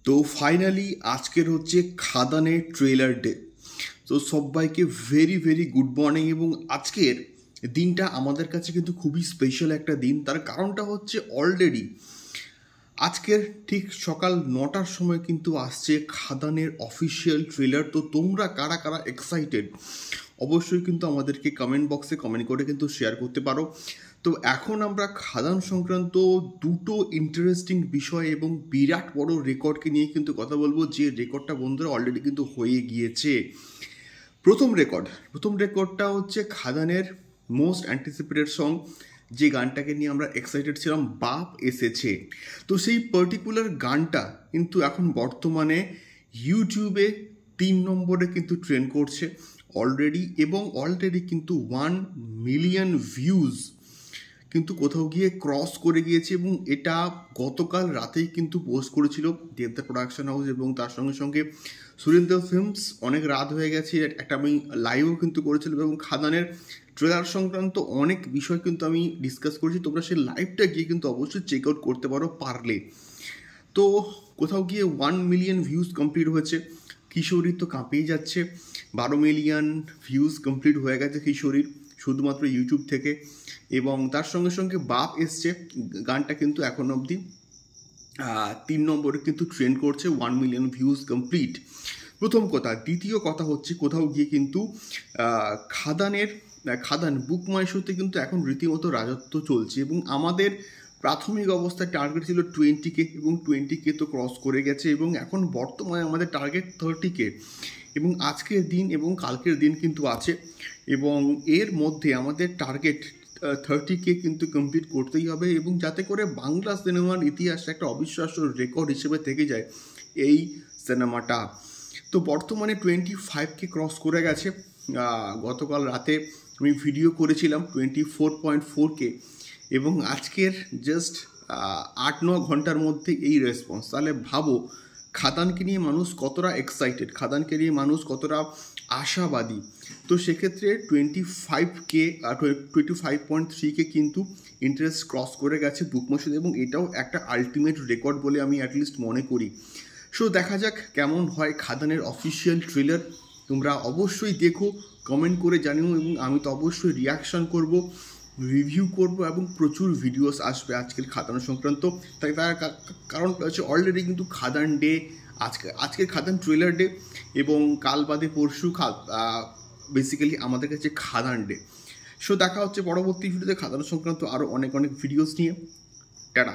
তো ফাইনালি আজকের হচ্ছে খাদানের ট্রেলার ডে। তো সবাইকে ভেরি ভেরি গুড মর্নিং। এবং আজকের দিনটা আমাদের কাছে কিন্তু খুবই স্পেশাল একটা দিন। তার কারণটা হচ্ছে অলরেডি আজকের ঠিক সকাল 9টার সময় কিন্তু আসছে খাদানের অফিসিয়াল ট্রেলার। তো তোমরা কারা কারা এক্সাইটেড অবশ্যই কিন্তু আমাদেরকে কমেন্ট বক্সে কমেন্ট করে কিন্তু শেয়ার করতে পারো। তো এখন আমরা খাদান সংক্রান্ত দুটো ইন্টারেস্টিং বিষয় এবং বিরাট বড় রেকর্ডকে নিয়ে কিন্তু কথা বলবো, যে রেকর্ডটা বন্ধুরা অলরেডি কিন্তু হয়ে গিয়েছে। প্রথম রেকর্ডটা হচ্ছে খাদানের মোস্ট অ্যান্টিসিপেটেড সং, যে গানটাকে নিয়ে আমরা এক্সাইটেড ছিলাম, বাপ এসেছে। তো সেই পার্টিকুলার গানটা কিন্তু এখন বর্তমানে ইউটিউবে 3 নম্বরে কিন্তু ট্রেন্ড করছে অলরেডি, এবং অলরেডি কিন্তু 1 মিলিয়ন ভিউজ কিন্তু কোথাও গিয়ে ক্রস করে গিয়েছে। এবং এটা গতকাল রাতেই কিন্তু পোস্ট করেছিল দেবদা প্রোডাকশন হাউস, এবং তার সঙ্গে সঙ্গে সুরেন্দ্র ফিল্মস। অনেক রাত হয়ে গেছে, একটা আমি লাইভও কিন্তু করেছিলাম, এবং খাদানের ট্রেলার সংক্রান্ত অনেক বিষয় কিন্তু আমি ডিসকাস করেছি। তোমরা সেই লাইভটা গিয়ে কিন্তু অবশ্যই চেক আউট করতে পারো পারলে। তো কোথাও গিয়ে 1 মিলিয়ন ভিউজ কমপ্লিট হয়েছে। কিশোরীর তো কাঁপিয়ে যাচ্ছে, 12 মিলিয়ন ভিউজ কমপ্লিট হয়ে গেছে কিশোরীর শুধুমাত্র ইউটিউব থেকে। এবং তার সঙ্গে সঙ্গে বাপ এসছে গানটা কিন্তু এখন অবধি 3 নম্বরে কিন্তু ট্রেন্ড করছে, 1 মিলিয়ন ভিউজ কমপ্লিট। প্রথম কথা। দ্বিতীয় কথা হচ্ছে কোথাও গিয়ে কিন্তু খাদান বুক মাই শোতে কিন্তু এখন রীতিমতো রাজত্ব চলছে। এবং আমাদের প্রাথমিক অবস্থায় টার্গেট ছিল 20K, এবং 20K তো ক্রস করে গেছে, এবং এখন বর্তমানে আমাদের টার্গেট 30K। এবং আজকের দিন এবং কালকের দিন কিন্তু আছে, এবং এর মধ্যে আমাদের টার্গেট 30K কিন্তু কমপ্লিট করতেই হবে, এবং যাতে করে বাংলা সিনেমার ইতিহাসে একটা অবিশ্বাস্য রেকর্ড হিসেবে থেকে যায় এই সিনেমাটা। তো বর্তমানে 25K ক্রস করে গেছে। গতকাল রাতে আমি ভিডিও করেছিলাম 24.4K, এবং আজকের জাস্ট 8-9 ঘন্টার মধ্যে এই রেসপন্স। তাহলে ভাবো খাদানকে নিয়ে মানুষ কতটা এক্সাইটেড, খাদানকে নিয়ে মানুষ কতটা আশাবাদী। তো সেক্ষেত্রে 25K 25.3K কিন্তু ইন্টারেস্ট ক্রস করে গেছে বুক মাই শোতে, এবং এটাও একটা আলটিমেট রেকর্ড বলে আমি অ্যাটলিস্ট মনে করি। সো দেখা যাক কেমন হয় খাদানের অফিসিয়াল ট্রেলার। তোমরা অবশ্যই দেখো, কমেন্ট করে জানিও, এবং আমি তো অবশ্যই রিয়াকশান করব, রিভিউ করব, এবং প্রচুর ভিডিওস আসবে আজকের খাদান সংক্রান্ত। তাই তার কারণটা হচ্ছে অলরেডি কিন্তু খাদান ডে, আজকের খাদান ট্রেলার ডে, এবং কাল বাদে পরশু বেসিক্যালি আমাদের কাছে খাদান ডে। সো দেখা হচ্ছে পরবর্তী ভিডিওতে খাদান সংক্রান্ত আরও অনেক ভিডিওস নিয়ে। টাটা।